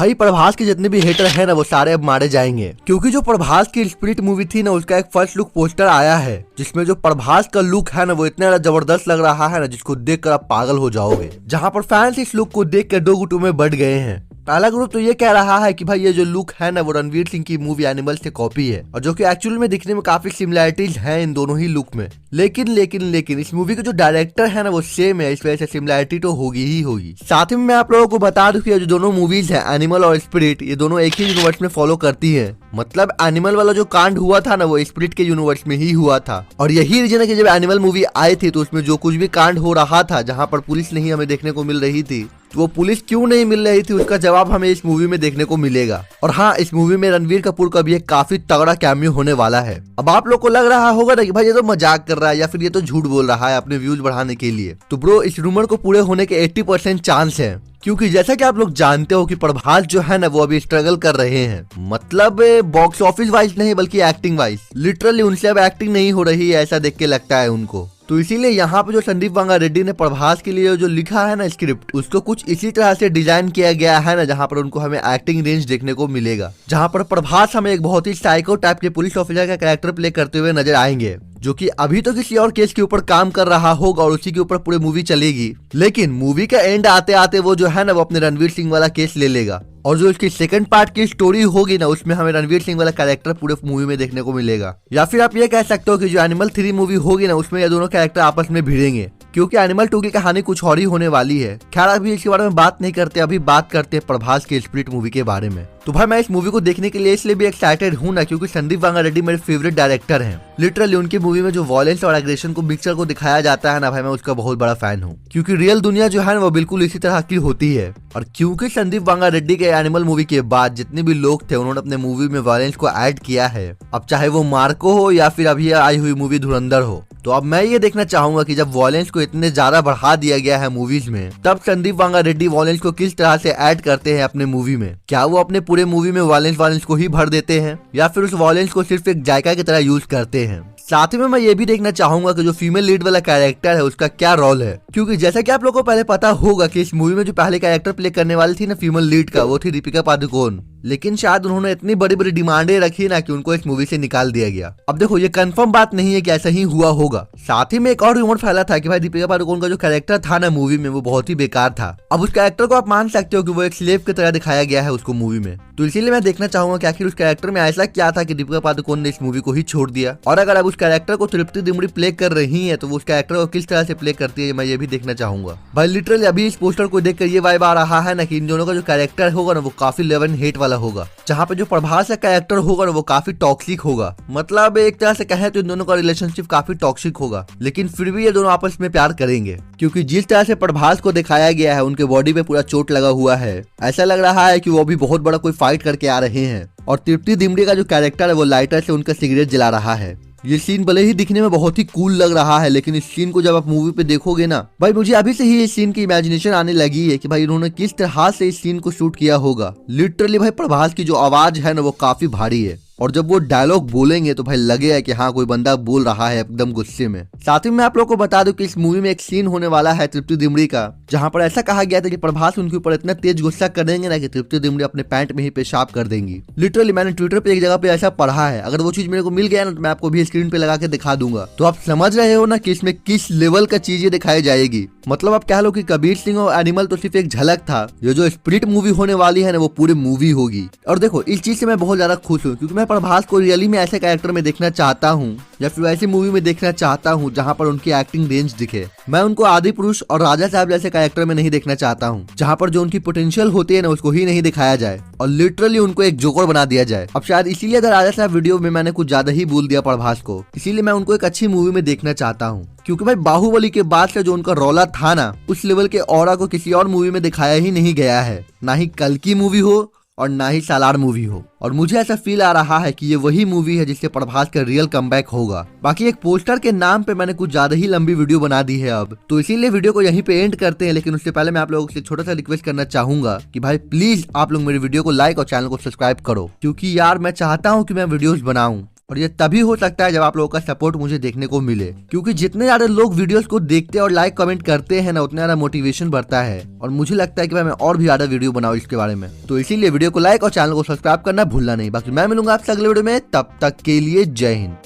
भाई प्रभास के जितने भी हेटर हैं ना वो सारे अब मारे जाएंगे, क्योंकि जो प्रभास की स्पिरिट मूवी थी ना उसका एक फर्स्ट लुक पोस्टर आया है जिसमें जो प्रभास का लुक है ना वो इतना ज्यादा जबरदस्त लग रहा है ना जिसको देखकर आप पागल हो जाओगे। जहां पर फैंस इस लुक को देखकर दो गुटों में बढ़ गए हैं। पहला ग्रुप तो ये कह रहा है कि भाई ये जो लुक है ना वो रणवीर सिंह की मूवी एनिमल से कॉपी है, और जो कि एक्चुअल में दिखने में काफी सिमिलैरिटीज हैं इन दोनों ही लुक में। लेकिन इस मूवी के जो डायरेक्टर है ना वो सेम है, इस वजह से सिमिलैरिटी तो होगी ही होगी। साथ ही में मैं आप लोगों को बता दूं कि जो दोनों मूवीज है एनिमल और स्पिरिट, ये दोनों एक ही यूनिवर्स में फॉलो करती है। मतलब एनिमल वाला जो कांड हुआ था ना वो स्पिरिट के यूनिवर्स में ही हुआ था, और यही रीजन है कि जब एनिमल मूवी आई थी तो उसमें जो कुछ भी कांड हो रहा था जहाँ पर पुलिस नहीं हमें देखने को मिल रही थी, तो वो पुलिस क्यों नहीं मिल रही थी उसका जवाब हमें इस मूवी में देखने को मिलेगा। और हाँ, इस मूवी में रणवीर कपूर का भी एक काफी तगड़ा कैमियो होने वाला है। अब आप लोग को लग रहा होगा ना कि भाई ये तो मजाक कर रहा है या फिर ये तो झूठ बोल रहा है अपने व्यूज बढ़ाने के लिए, तो ब्रो इस रूमर को पूरे होने के 80% चांस है, क्योंकि जैसा कि आप लोग जानते हो कि प्रभास जो है ना वो अभी स्ट्रगल कर रहे हैं। मतलब बॉक्स ऑफिस वाइज नहीं बल्कि एक्टिंग वाइज, लिटरली उनसे अब एक्टिंग नहीं हो रही है ऐसा देख के लगता है उनको। तो इसीलिए यहाँ पे जो संदीप वांगा रेड्डी ने प्रभास के लिए जो लिखा है ना स्क्रिप्ट, उसको कुछ इसी तरह से डिजाइन किया गया है ना जहाँ पर उनको हमें एक्टिंग रेंज देखने को मिलेगा, जहाँ पर प्रभास हमें एक बहुत ही साइको टाइप के पुलिस ऑफिसर का कैरेक्टर प्ले करते हुए नजर आएंगे, जो कि अभी तो किसी और केस के ऊपर काम कर रहा होगा और उसी के ऊपर पूरी मूवी चलेगी। लेकिन मूवी का एंड आते आते वो जो है ना वो अपने रणवीर सिंह वाला केस ले लेगा, और जो इसकी सेकंड पार्ट की स्टोरी होगी ना उसमें हमें रणवीर सिंह वाला कैरेक्टर पूरे मूवी में देखने को मिलेगा। या फिर आप ये कह सकते हो कि जो एनिमल 3 मूवी होगी ना उसमें ये दोनों कैरेक्टर आपस में भिड़ेंगे, क्योंकि एनिमल 2 की कहानी कुछ और ही होने वाली है। खैर अभी इसके बारे में बात नहीं करते, अभी बात करते हैं प्रभास के स्पिरिट मूवी के बारे में। तो भाई मैं इस मूवी को देखने के लिए इसलिए भी एक्साइटेड हूँ ना क्योंकि संदीप वांगा रेड्डी मेरे फेवरेट डायरेक्टर हैं। लिटरली उनकी मूवी में जो वॉयलेंस और एग्रेशन को मिक्सचर को दिखाया जाता है ना भाई मैं उसका बहुत बड़ा फैन हूँ, क्योंकि रियल दुनिया जो है ना वो बिल्कुल इसी तरह की होती है। और क्योंकि संदीप वांगा रेड्डी के एनिमल मूवी के बाद जितने भी लोग थे उन्होंने अपने मूवी में वॉयलेंस को ऐड किया है, अब चाहे वो मार्को हो या फिर अभी आई हुई मूवी धुरंधर हो। तो अब मैं ये देखना चाहूंगा कि जब वॉयलेंस को इतने ज्यादा बढ़ा दिया गया है मूवीज में, तब संदीप वांगा रेड्डी वॉयलेंस को किस तरह से ऐड करते हैं अपने मूवी में। क्या वो अपने पूरे मूवी में वॉयलेंस को ही भर देते हैं या फिर उस वॉयलेंस को सिर्फ एक जायका की तरह यूज करते हैं। साथ ही में मैं ये भी देखना चाहूंगा कि जो फीमेल लीड वाला कैरेक्टर है उसका क्या रोल है, क्योंकि जैसा कि आप लोगों को पहले पता होगा कि इस मूवी में जो पहले कैरेक्टर प्ले करने वाली थी ना फीमेल लीड का, वो थी दीपिका पादुकोण। लेकिन शायद उन्होंने इतनी बड़ी बड़ी डिमांडें रखी ना कि उनको इस मूवी से निकाल दिया गया। अब देखो ये कंफर्म बात नहीं है कि ऐसा ही हुआ होगा। साथ ही में एक और रूमर फैला था कि भाई दीपिका पादुकोण का जो कैरेक्टर था ना मूवी में वो बहुत ही बेकार था। अब उस कैरेक्टर को आप मान सकते हो कि वो एक स्लेव की तरह दिखाया गया है उसको मूवी में। तो इसीलिए मैं देखना चाहूंगा कि आखिर उस कैरेक्टर में ऐसा क्या था कि दीपिका पादुकोण ने इस मूवी को ही छोड़ दिया, और अगर अब उस कैरेक्टर को तृप्ति डिमरी प्ले कर रही है तो वो उस कैरेक्टर को किस तरह से प्ले करती है मैं ये भी देखना चाहूंगा। भाई लिटरली अभी इस पोस्टर को देखकर ये वाइब आ रहा है ना कि इन दोनों का जो कैरेक्टर होगा ना वो काफी लव एंड हेट वाला होगा, जहाँ पे जो प्रभास का कैरेक्टर होगा ना वो काफी टॉक्सिक होगा। मतलब एक तरह से कहें तो इन दोनों का रिलेशनशिप काफी टॉक्सिक होगा, लेकिन फिर भी ये दोनों आपस में प्यार करेंगे, क्योंकि जिस तरह से प्रभास को दिखाया गया है उनके बॉडी पे पूरा चोट लगा हुआ है। ऐसा लग रहा है कि वो भी बहुत बड़ा कोई फाइट करके आ रहे हैं, और तृप्ति डिमरी का जो कैरेक्टर है वो लाइटर से उनका सिगरेट जला रहा है। ये सीन भले ही दिखने में बहुत ही कूल लग रहा है, लेकिन इस सीन को जब आप मूवी पे देखोगे ना भाई मुझे अभी से ही इस सीन की इमेजिनेशन आने लगी है कि भाई इन्होंने किस तरह से इस सीन को शूट किया होगा। लिटरली भाई प्रभास की जो आवाज है ना वो काफी भारी है, और जब वो डायलॉग बोलेंगे तो भाई लगेगा कि हाँ कोई बंदा बोल रहा है एकदम गुस्से में। साथ ही मैं आप लोगों को बता दूं कि इस मूवी में एक सीन होने वाला है तृप्ति डिमरी का, जहाँ पर ऐसा कहा गया था कि प्रभास उनके ऊपर इतना तेज गुस्सा करेंगे ना कि तृप्ति डिमरी अपने पैंट में ही पेशाब कर देंगी। लिटरली मैंने ट्विटर पे एक जगह पे ऐसा पढ़ा है, अगर वो चीज मेरे को मिल गया ना तो मैं आपको भी स्क्रीन पे लगा के दिखा दूंगा। तो आप समझ रहे हो ना कि इसमें किस लेवल का चीजें दिखाई जाएगी। मतलब आप कह लो कि कबीर सिंह और एनिमल तो सिर्फ एक झलक था, ये जो स्पिरिट मूवी होने वाली है ना वो पूरी मूवी होगी। और देखो इस चीज से मैं बहुत ज्यादा खुश हूँ, क्योंकि मैं प्रभास को रियली में ऐसे कैरेक्टर में देखना चाहता हूँ, या फिर ऐसी मूवी में देखना चाहता हूँ जहाँ पर उनकी एक्टिंग रेंज दिखे। मैं उनको आदि पुरुष और राजा साहब जैसे कैरेक्टर में नहीं देखना चाहता हूँ, जहाँ पर जो उनकी पोटेंशियल होती है ना उसको ही नहीं दिखाया जाए और लिटरली उनको एक जोकर बना दिया जाए। अब शायद इसीलिए अगर राजा साहब वीडियो में मैंने कुछ ज्यादा ही बोल दिया प्रभास को, इसीलिए मैं उनको एक अच्छी मूवी में देखना चाहता हूँ, क्योंकि भाई बाहुबली के बाद से जो उनका रौला था ना उस लेवल के ऑरा को किसी और मूवी में दिखाया ही नहीं गया है, ना ही कल की मूवी हो और ना ही सालार मूवी हो। और मुझे ऐसा फील आ रहा है कि ये वही मूवी है जिससे प्रभास का रियल कमबैक होगा। बाकी एक पोस्टर के नाम पे मैंने कुछ ज्यादा ही लंबी वीडियो बना दी है अब, तो इसीलिए वीडियो को यहीं पे एंड करते हैं। लेकिन उससे पहले मैं आप लोगों से छोटा सा रिक्वेस्ट करना चाहूंगा कि भाई प्लीज आप लोग मेरी वीडियो को लाइक और चैनल को सब्सक्राइब करो, क्योंकि यार मैं चाहता हूँ कि मैं वीडियोस बनाऊं और ये तभी हो सकता है जब आप लोगों का सपोर्ट मुझे देखने को मिले, क्योंकि जितने ज्यादा लोग वीडियोस को देखते और लाइक कमेंट करते हैं ना, उतना ज्यादा मोटिवेशन बढ़ता है और मुझे लगता है कि मैं और भी ज्यादा वीडियो बनाऊं इसके बारे में। तो इसीलिए वीडियो को लाइक और चैनल को सब्सक्राइब करना भूलना नहीं। बाकी मैं मिलूंगा आपसे अगले वीडियो में, तब तक के लिए जय हिंद।